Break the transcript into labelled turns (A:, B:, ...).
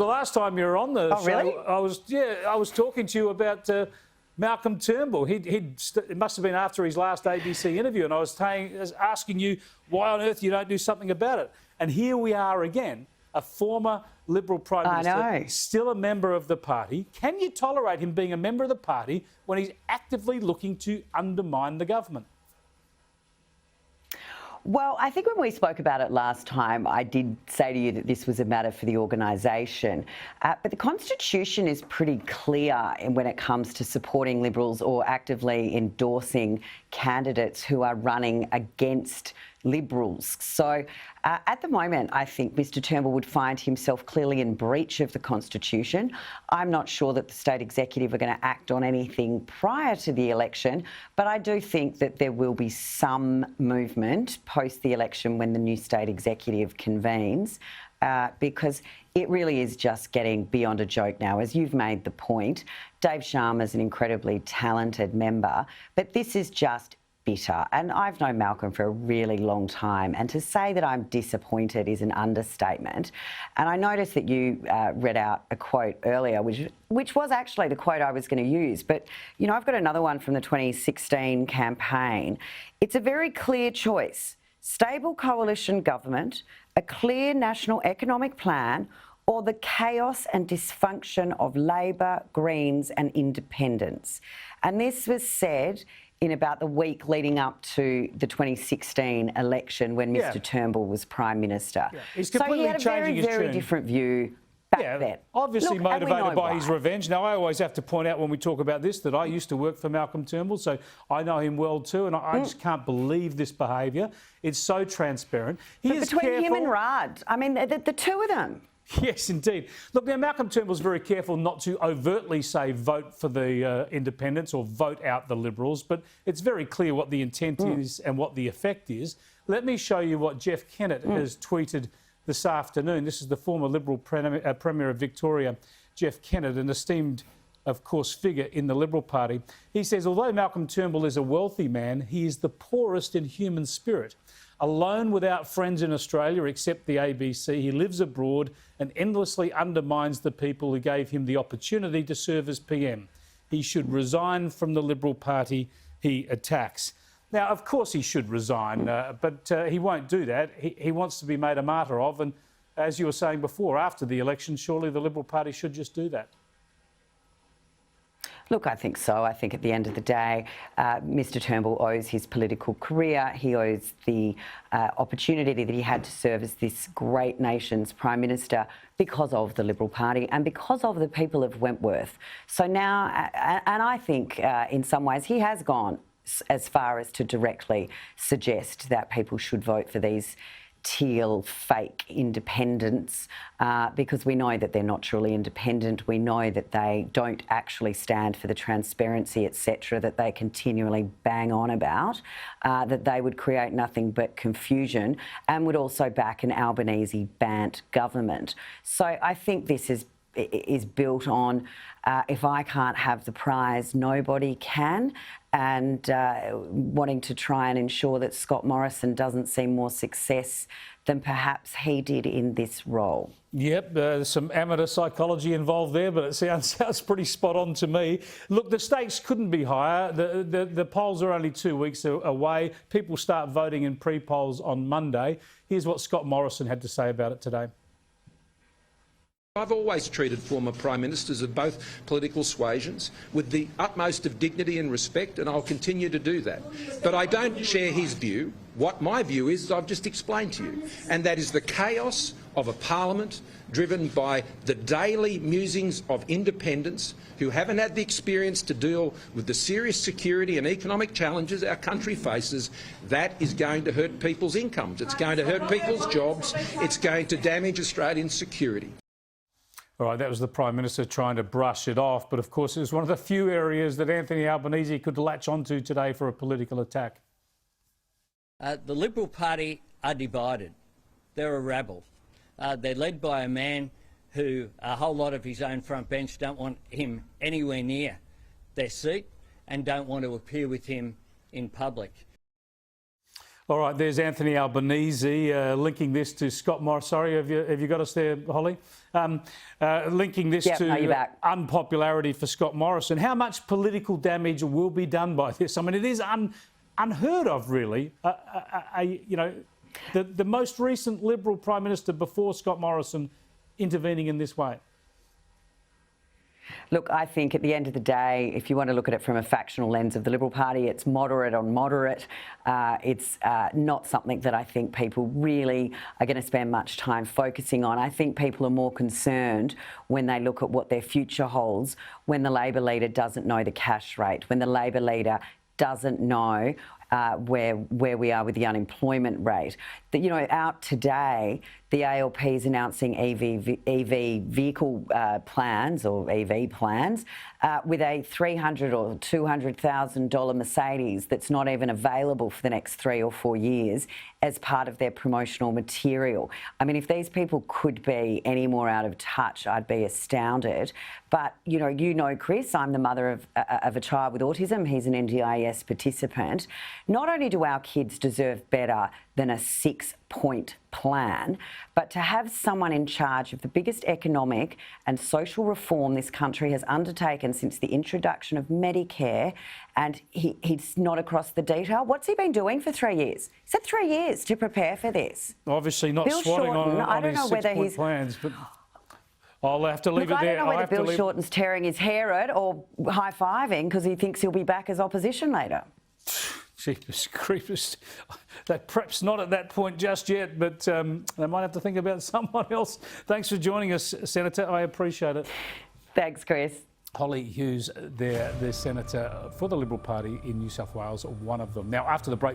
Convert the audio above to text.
A: The last time you were on the show,
B: really?
A: I was talking to you about Malcolm Turnbull. It must have been after his last ABC interview, and I was asking you why on earth you don't do something about it. And here we are again, a former Liberal Prime Minister, still a member of the party. Can you tolerate him being a member of the party when he's actively looking to undermine the government?
B: Well, I think when we spoke about it last time, I did say to you that this was a matter for the organisation. But the Constitution is pretty clear when it comes to supporting Liberals or actively endorsing candidates who are running against Liberals. So at the moment, I think Mr Turnbull would find himself clearly in breach of the Constitution. I'm not sure that the state executive are going to act on anything prior to the election, but I do think that there will be some movement post the election when the new state executive convenes, because it really is just getting beyond a joke now. As you've made the point, Dave Sharma's an incredibly talented member, but this is just bitter. And I've known Malcolm for a really long time, and to say that I'm disappointed is an understatement. And I noticed that you read out a quote earlier, which was actually the quote I was going to use. But, you know, I've got another one from the 2016 campaign. It's a very clear choice: stable coalition government, a clear national economic plan, or the chaos and dysfunction of Labor, Greens and Independents. And this was said in about the week leading up to the 2016 election when Mr Turnbull was Prime Minister.
A: He's
B: so he had a
A: changing
B: very different view back then.
A: Obviously motivated by his revenge. Now, I always have to point out when we talk about this that I used to work for Malcolm Turnbull, so I know him well too, and I just can't believe this behaviour. It's so transparent.
B: Between him and Rudd, I mean, the two of them.
A: Yes, indeed. Look, now, Malcolm Turnbull's very careful not to overtly say vote for the independents or vote out the Liberals, but it's very clear what the intent is and what the effect is. Let me show you what Jeff Kennett has tweeted this afternoon. This is the former Liberal Premier of Victoria, Jeff Kennett, an esteemed, of course, figure in the Liberal Party. He says, although Malcolm Turnbull is a wealthy man, he is the poorest in human spirit. Alone, without friends in Australia except the ABC, he lives abroad and endlessly undermines the people who gave him the opportunity to serve as PM. He should resign from the Liberal Party he attacks. Now, of course he should resign, but he won't do that. He wants to be made a martyr of, and as you were saying before, after the election, surely the Liberal Party should just do that.
B: Look, I think so. I think at the end of the day, Mr Turnbull owes his political career. He owes the opportunity that he had to serve as this great nation's Prime Minister because of the Liberal Party and because of the people of Wentworth. So now, and I think in some ways he has gone as far as to directly suggest that people should vote for these teal fake independents, because we know that they're not truly independent. We know that they don't actually stand for the transparency, etc., that they continually bang on about, that they would create nothing but confusion and would also back an Albanese-Bant government. So I think this is built on if I can't have the prize, nobody can, and wanting to try and ensure that Scott Morrison doesn't see more success than perhaps he did in this role.
A: Yep, there's some amateur psychology involved there, but it sounds pretty spot on to me. Look, the stakes couldn't be higher. The polls are only 2 weeks away. People start voting in pre-polls on Monday. Here's what Scott Morrison had to say about it today.
C: I've always treated former Prime Ministers of both political suasions with the utmost of dignity and respect, and I'll continue to do that. But I don't share his view. What my view is, I've just explained to you, and that is the chaos of a parliament driven by the daily musings of independents who haven't had the experience to deal with the serious security and economic challenges our country faces. That is going to hurt people's incomes. It's going to hurt people's jobs. It's going to damage Australian security.
A: All right, that was the Prime Minister trying to brush it off, but of course it was one of the few areas that Anthony Albanese could latch onto today for a political attack.
D: The Liberal Party are divided. They're a rabble. They're led by a man who a whole lot of his own front bench don't want him anywhere near their seat and don't want to appear with him in public.
A: All right, there's Anthony Albanese linking this to Scott Morrison. Sorry, have you got us there, Holly? Linking this to unpopularity for Scott Morrison. How much political damage will be done by this? I mean, it is unheard of, really. You know, the most recent Liberal Prime Minister before Scott Morrison intervening in this way.
B: Look, I think at the end of the day, if you want to look at it from a factional lens of the Liberal Party, it's moderate on moderate. It's not something that I think people really are going to spend much time focusing on. I think people are more concerned when they look at what their future holds, when the Labor leader doesn't know the cash rate, when the Labor leader doesn't know where we are with the unemployment rate. That, you know, out today, the ALP is announcing EV vehicle plans or EV plans with a $300,000 or $200,000 Mercedes that's not even available for the next 3 or 4 years as part of their promotional material. I mean, if these people could be any more out of touch, I'd be astounded. But, you know, Chris, I'm the mother of a child with autism. He's an NDIS participant. Not only do our kids deserve better than a 6-point plan, but to have someone in charge of the biggest economic and social reform this country has undertaken since the introduction of Medicare, and he's not across the detail. What's he been doing for 3 years? He's had 3 years to prepare for this.
A: Obviously not swatting on his 6-point plans, but I'll have to leave it there.
B: I don't know whether Bill Shorten's tearing his hair at or high-fiving because he thinks he'll be back as opposition leader.
A: Jeepers creepers. They're perhaps not at that point just yet, but they might have to think about someone else. Thanks for joining us, Senator. I appreciate it.
B: Thanks, Chris.
A: Holly Hughes, the Senator for the Liberal Party in New South Wales, one of them. Now, after the break.